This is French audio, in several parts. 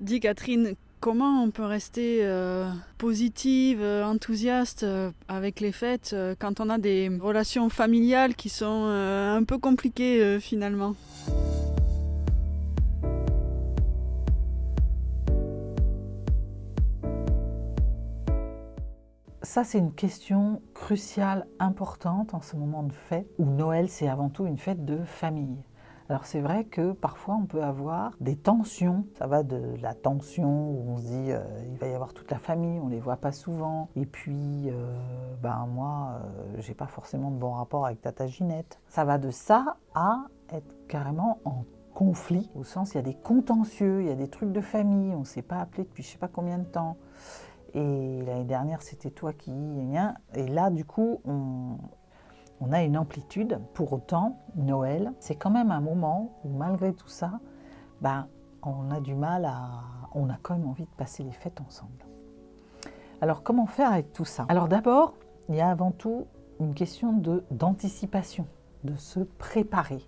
Dis Catherine, comment on peut rester positive, enthousiaste avec les fêtes quand on a des relations familiales qui sont un peu compliquées finalement? Ça, c'est une question cruciale, importante en ce moment de fête, où Noël, c'est avant tout une fête de famille. Alors c'est vrai que parfois on peut avoir des tensions, ça va de la tension où on se dit il va y avoir toute la famille, on ne les voit pas souvent, et puis moi j'ai pas forcément de bon rapport avec tata Ginette. Ça va de ça à être carrément en conflit, au sens il y a des contentieux, il y a des trucs de famille, on ne s'est pas appelé depuis je sais pas combien de temps. Et l'année dernière, c'était toi qui... Et là, du coup, on a une amplitude. Pour autant, Noël, c'est quand même un moment où, malgré tout ça, on a du mal à... On a quand même envie de passer les fêtes ensemble. Alors, comment faire avec tout ça? Alors d'abord, il y a avant tout une question d'anticipation, de se préparer.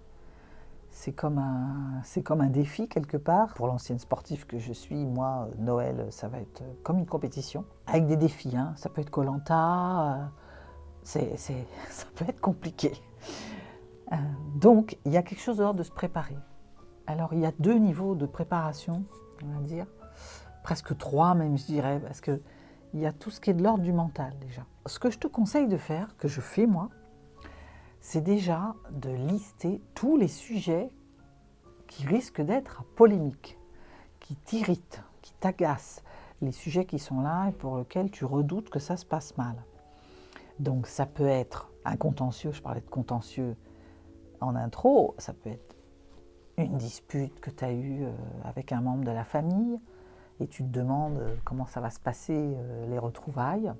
C'est comme un défi quelque part. Pour l'ancienne sportive que je suis, moi, Noël, ça va être comme une compétition, avec des défis. Hein. Ça peut être Koh-Lanta, ça peut être compliqué. Donc, il y a quelque chose de se préparer. Alors, il y a 2 niveaux de préparation, on va dire. Presque 3 même, je dirais, parce qu'il y a tout ce qui est de l'ordre du mental déjà. Ce que je te conseille de faire, que je fais moi, c'est déjà de lister tous les sujets qui risquent d'être polémiques, qui t'irritent, qui t'agacent, les sujets qui sont là et pour lesquels tu redoutes que ça se passe mal. Donc ça peut être un contentieux, je parlais de contentieux en intro, ça peut être une dispute que tu as eue avec un membre de la famille et tu te demandes comment ça va se passer les retrouvailles.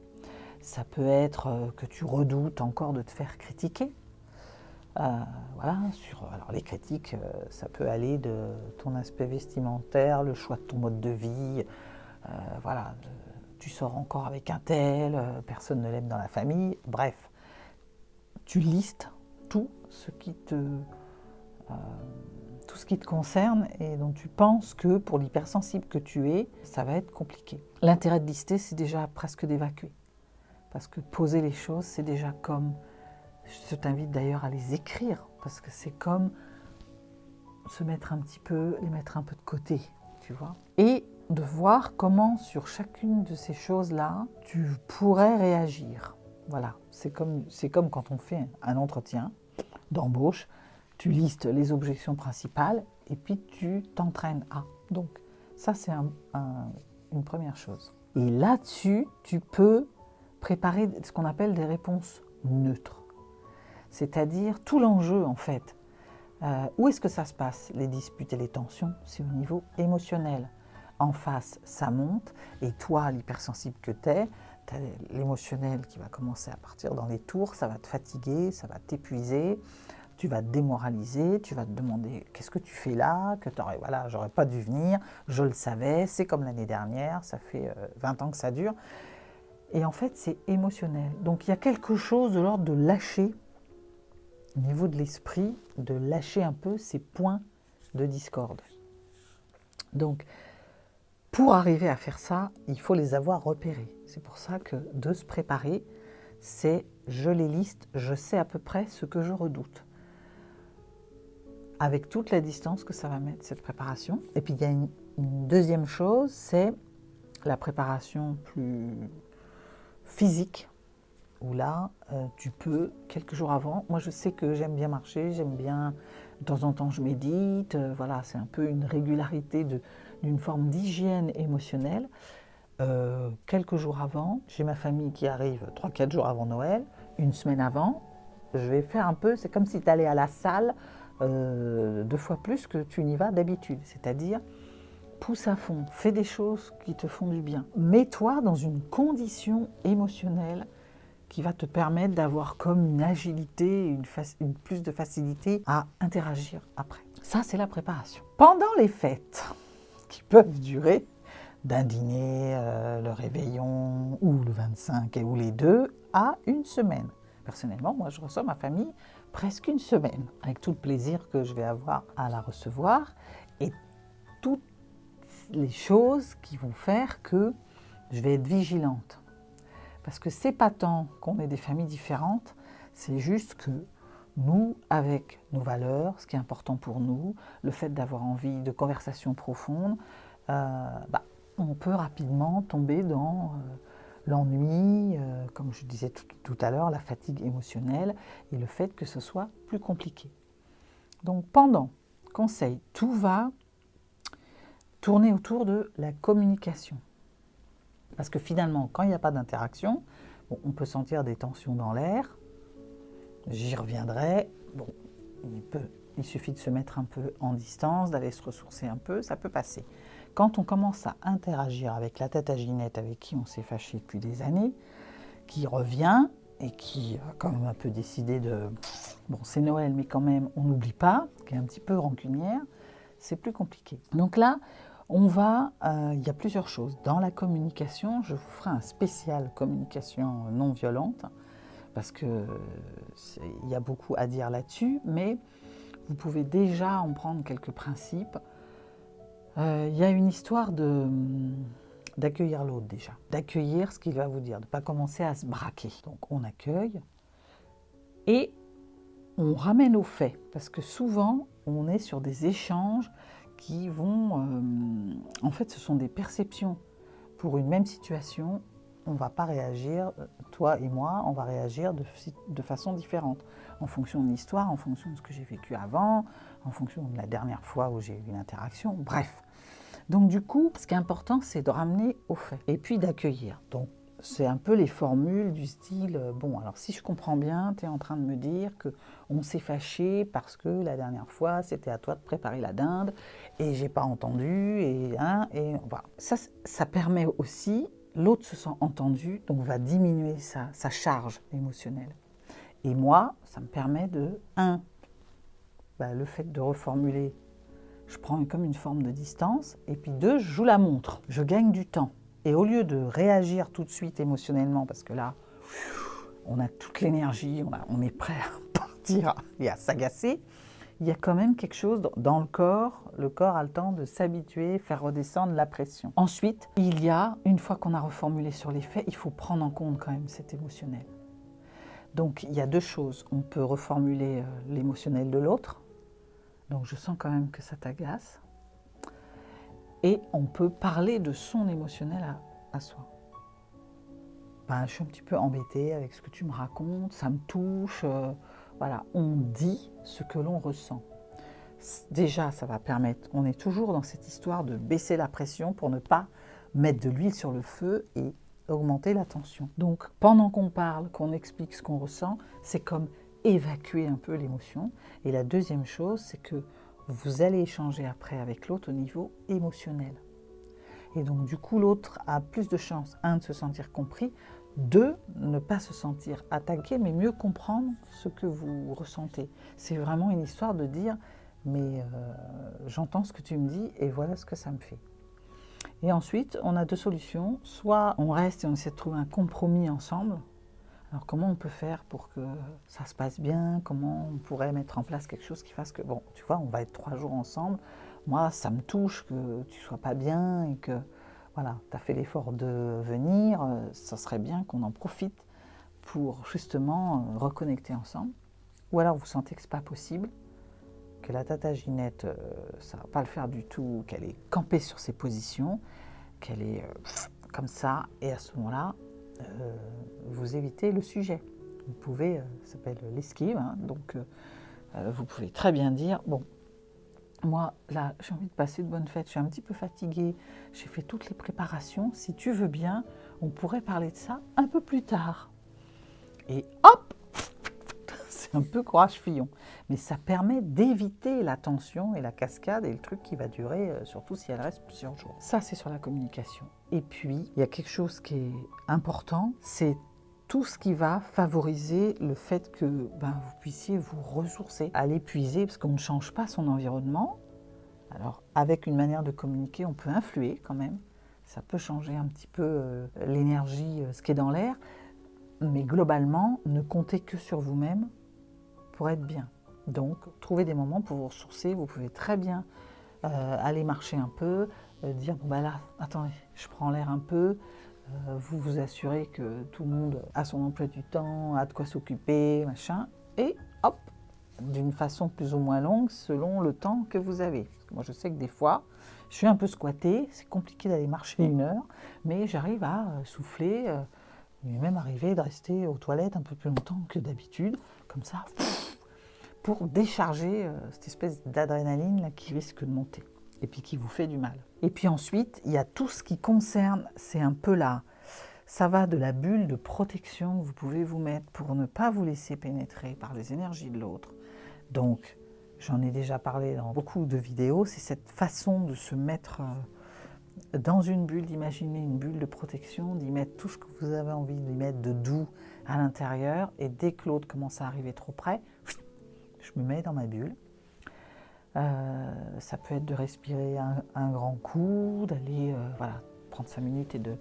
Ça peut être que tu redoutes encore de te faire critiquer. Alors les critiques, ça peut aller de ton aspect vestimentaire, le choix de ton mode de vie, tu sors encore avec un tel, personne ne l'aime dans la famille, bref, tu listes tout ce qui te concerne et dont tu penses que pour l'hypersensible que tu es, ça va être compliqué. L'intérêt de lister, c'est déjà presque d'évacuer, parce que poser les choses, c'est déjà comme... Je t'invite d'ailleurs à les écrire, parce que c'est comme les mettre un peu de côté, tu vois. Et de voir comment sur chacune de ces choses-là, tu pourrais réagir. Voilà, c'est comme quand on fait un entretien d'embauche, tu listes les objections principales et puis tu t'entraînes à. Donc ça, c'est une première chose. Et là-dessus, tu peux préparer ce qu'on appelle des réponses neutres. C'est-à-dire tout l'enjeu en fait. Où est-ce que ça se passe, les disputes et les tensions? C'est au niveau émotionnel. En face, ça monte, et toi, l'hypersensible que tu as l'émotionnel qui va commencer à partir dans les tours, ça va te fatiguer, ça va t'épuiser, tu vas te démoraliser, tu vas te demander qu'est-ce que tu fais là, que j'aurais pas dû venir, je le savais, c'est comme l'année dernière, ça fait 20 ans que ça dure. Et en fait, c'est émotionnel. Donc il y a quelque chose de l'ordre de lâcher, au niveau de l'esprit, de lâcher un peu ces points de discorde. Donc, pour arriver à faire ça, il faut les avoir repérés. C'est pour ça que de se préparer, c'est je les liste, je sais à peu près ce que je redoute. Avec toute la distance que ça va mettre, cette préparation. Et puis, il y a une deuxième chose, c'est la préparation plus physique, où là, tu peux, quelques jours avant, moi je sais que j'aime bien marcher, j'aime bien, de temps en temps je médite, c'est un peu une régularité d'une forme d'hygiène émotionnelle. Quelques jours avant, j'ai ma famille qui arrive 3-4 jours avant Noël, une semaine avant, je vais faire un peu, c'est comme si tu allais à la salle 2 fois plus que tu n'y vas d'habitude, c'est-à-dire pousse à fond, fais des choses qui te font du bien. Mets-toi dans une condition émotionnelle qui va te permettre d'avoir comme une agilité, une plus de facilité à interagir après. Ça, c'est la préparation. Pendant les fêtes, qui peuvent durer d'un dîner, le réveillon, ou le 25, ou les 2, à une semaine. Personnellement, moi, je reçois ma famille presque une semaine, avec tout le plaisir que je vais avoir à la recevoir, et toutes les choses qui vont faire que je vais être vigilante. Parce que c'est pas tant qu'on ait des familles différentes, c'est juste que nous, avec nos valeurs, ce qui est important pour nous, le fait d'avoir envie de conversations profondes, on peut rapidement tomber dans l'ennui, comme je disais tout à l'heure, la fatigue émotionnelle et le fait que ce soit plus compliqué. Donc pendant conseil, tout va tourner autour de la communication. Parce que finalement, quand il n'y a pas d'interaction, on peut sentir des tensions dans l'air. J'y reviendrai. Bon, il suffit de se mettre un peu en distance, d'aller se ressourcer un peu, ça peut passer. Quand on commence à interagir avec la tata Ginette, avec qui on s'est fâché depuis des années, qui revient et qui a quand même un peu décidé de... Bon, c'est Noël, mais quand même, on n'oublie pas, qui est un petit peu rancunière, c'est plus compliqué. Donc là, il y a plusieurs choses. Dans la communication, je vous ferai un spécial communication non violente, parce qu'il y a beaucoup à dire là-dessus, mais vous pouvez déjà en prendre quelques principes. Il y a une histoire d'accueillir l'autre déjà, d'accueillir ce qu'il va vous dire, de ne pas commencer à se braquer. Donc on accueille et on ramène aux faits, parce que souvent on est sur des échanges qui vont... en fait, ce sont des perceptions. Pour une même situation, on ne va pas réagir, toi et moi, on va réagir de façon différente, en fonction de l'histoire, en fonction de ce que j'ai vécu avant, en fonction de la dernière fois où j'ai eu une interaction, bref. Donc du coup, ce qui est important, c'est de ramener aux faits, et puis d'accueillir. Donc c'est un peu les formules du style, bon, alors si je comprends bien, tu es en train de me dire qu'on s'est fâché parce que la dernière fois, c'était à toi de préparer la dinde, et j'ai pas entendu, et voilà. Ça permet aussi, l'autre se sent entendu, donc va diminuer sa charge émotionnelle. Et moi, ça me permet de, le fait de reformuler, je prends comme une forme de distance, et puis 2, je joue la montre, je gagne du temps. Et au lieu de réagir tout de suite émotionnellement, parce que là, on a toute l'énergie, on est prêt à partir et à s'agacer, il y a quand même quelque chose dans le corps a le temps de s'habituer, faire redescendre la pression. Ensuite, une fois qu'on a reformulé sur les faits, il faut prendre en compte quand même cet émotionnel. Donc il y a 2 choses, on peut reformuler l'émotionnel de l'autre, donc je sens quand même que ça t'agace, et on peut parler de son émotionnel à soi. Je suis un petit peu embêtée avec ce que tu me racontes, ça me touche, voilà, on dit ce que l'on ressent. Déjà, ça va permettre, on est toujours dans cette histoire de baisser la pression pour ne pas mettre de l'huile sur le feu et augmenter la tension. Donc, pendant qu'on parle, qu'on explique ce qu'on ressent, c'est comme évacuer un peu l'émotion. Et la deuxième chose, c'est que vous allez échanger après avec l'autre au niveau émotionnel. Et donc, du coup, l'autre a plus de chances, 1, de se sentir compris, 2, ne pas se sentir attaqué, mais mieux comprendre ce que vous ressentez. C'est vraiment une histoire de dire, mais j'entends ce que tu me dis et voilà ce que ça me fait. Et ensuite, on a 2 solutions. Soit on reste et on essaie de trouver un compromis ensemble. Alors comment on peut faire pour que ça se passe bien? Comment on pourrait mettre en place quelque chose qui fasse que, bon, tu vois, on va être 3 jours ensemble. Moi, ça me touche que tu sois pas bien et que, voilà, tu as fait l'effort de venir. Ça serait bien qu'on en profite pour justement reconnecter ensemble. Ou alors vous sentez que ce n'est pas possible, que la tata Ginette, ça ne va pas le faire du tout, qu'elle est campée sur ses positions, qu'elle est comme ça, et à ce moment-là, vous évitez le sujet. Vous pouvez, ça s'appelle l'esquive, donc vous pouvez très bien dire, bon, moi là j'ai envie de passer de bonnes fêtes, je suis un petit peu fatiguée, j'ai fait toutes les préparations, si tu veux bien, on pourrait parler de ça un peu plus tard. Et hop, c'est un peu courage-fillon, mais ça permet d'éviter la tension et la cascade et le truc qui va durer, surtout si elle reste plusieurs jours. Ça, c'est sur la communication. Et puis, il y a quelque chose qui est important, c'est tout ce qui va favoriser le fait que vous puissiez vous ressourcer, aller puiser, parce qu'on ne change pas son environnement. Alors, avec une manière de communiquer, on peut influer quand même. Ça peut changer un petit peu l'énergie, ce qui est dans l'air, mais globalement, ne comptez que sur vous-même pour être bien. Donc, trouvez des moments pour vous ressourcer. Vous pouvez très bien aller marcher un peu, dire, bon ben là, attendez, je prends l'air un peu, vous vous assurez que tout le monde a son emploi du temps, a de quoi s'occuper, machin, et hop, d'une façon plus ou moins longue selon le temps que vous avez. Parce que moi je sais que des fois, je suis un peu squattée, c'est compliqué d'aller marcher 1 heure, mais j'arrive à souffler, il m'est même arrivé de rester aux toilettes un peu plus longtemps que d'habitude, comme ça, pour décharger cette espèce d'adrénaline là, qui risque de monter et puis qui vous fait du mal. Et puis ensuite, il y a tout ce qui concerne, c'est un peu là, ça va de la bulle de protection que vous pouvez vous mettre pour ne pas vous laisser pénétrer par les énergies de l'autre. Donc, j'en ai déjà parlé dans beaucoup de vidéos, c'est cette façon de se mettre dans une bulle, d'imaginer une bulle de protection, d'y mettre tout ce que vous avez envie d'y mettre de doux à l'intérieur, et dès que l'autre commence à arriver trop près, je me mets dans ma bulle. Ça peut être de respirer un grand coup, d'aller voilà, prendre 5 minutes et de...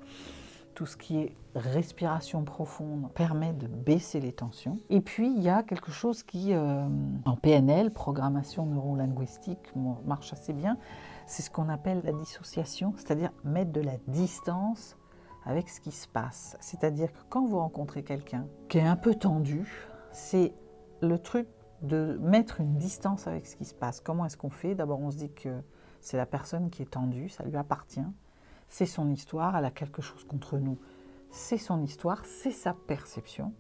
Tout ce qui est respiration profonde permet de baisser les tensions. Et puis, il y a quelque chose qui, en PNL, programmation neurolinguistique, marche assez bien. C'est ce qu'on appelle la dissociation, c'est-à-dire mettre de la distance avec ce qui se passe. C'est-à-dire que quand vous rencontrez quelqu'un qui est un peu tendu, c'est le truc de mettre une distance avec ce qui se passe. Comment est-ce qu'on fait? D'abord, on se dit que c'est la personne qui est tendue, ça lui appartient. C'est son histoire, elle a quelque chose contre nous. C'est son histoire, c'est sa perception.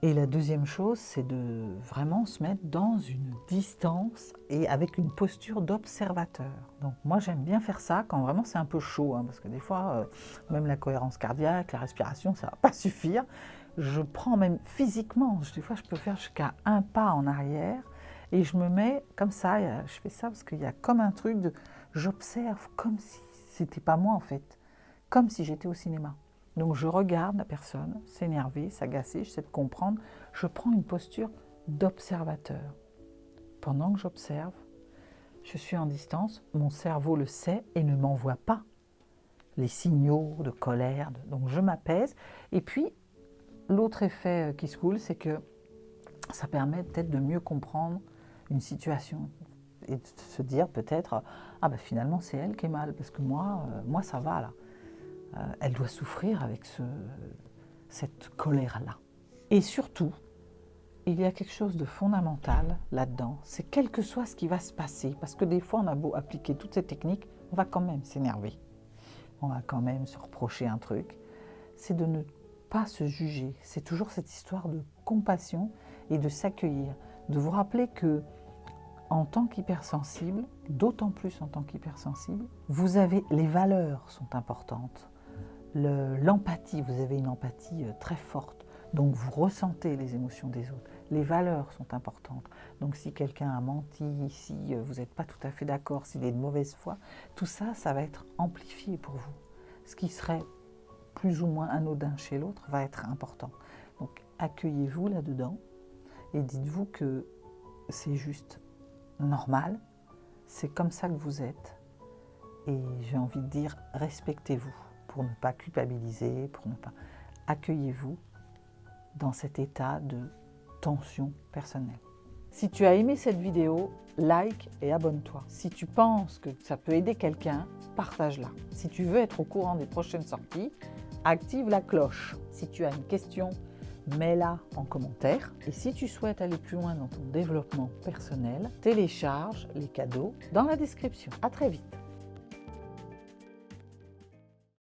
Et la deuxième chose, c'est de vraiment se mettre dans une distance et avec une posture d'observateur. Donc moi, j'aime bien faire ça quand vraiment c'est un peu chaud, hein, parce que des fois, même la cohérence cardiaque, la respiration, ça ne va pas suffire. Je prends même physiquement, des fois je peux faire jusqu'à 1 pas en arrière et je me mets comme ça, je fais ça parce qu'il y a comme un truc de... J'observe comme si c'était pas moi en fait, comme si j'étais au cinéma. Donc je regarde la personne s'énerver, s'agacer, j'essaie de comprendre, je prends une posture d'observateur. Pendant que j'observe, je suis en distance, mon cerveau le sait et ne m'envoie pas les signaux de colère, donc je m'apaise. Et puis l'autre effet qui se coule, c'est que ça permet peut-être de mieux comprendre une situation. Et de se dire peut-être, ah ben finalement c'est elle qui est mal, parce que moi ça va là. Elle doit souffrir avec cette colère-là. Et surtout, il y a quelque chose de fondamental là-dedans, c'est quel que soit ce qui va se passer, parce que des fois on a beau appliquer toutes ces techniques, on va quand même s'énerver, on va quand même se reprocher un truc, c'est de ne pas se juger. C'est toujours cette histoire de compassion et de s'accueillir, de vous rappeler que en tant qu'hypersensible, d'autant plus en tant qu'hypersensible, vous avez, les valeurs sont importantes. L'empathie, vous avez une empathie très forte, donc vous ressentez les émotions des autres. Les valeurs sont importantes. Donc si quelqu'un a menti, si vous n'êtes pas tout à fait d'accord, s'il est de mauvaise foi, tout ça, ça va être amplifié pour vous. Ce qui serait plus ou moins anodin chez l'autre va être important. Donc accueillez-vous là-dedans et dites-vous que c'est juste normal, c'est comme ça que vous êtes. Et j'ai envie de dire, respectez-vous pour ne pas culpabiliser, pour ne pas... Accueillez-vous dans cet état de tension personnelle. Si tu as aimé cette vidéo, like et abonne-toi. Si tu penses que ça peut aider quelqu'un, partage-la. Si tu veux être au courant des prochaines sorties, active la cloche. Si tu as une question, mets-la en commentaire. Et si tu souhaites aller plus loin dans ton développement personnel, télécharge les cadeaux dans la description. À très vite.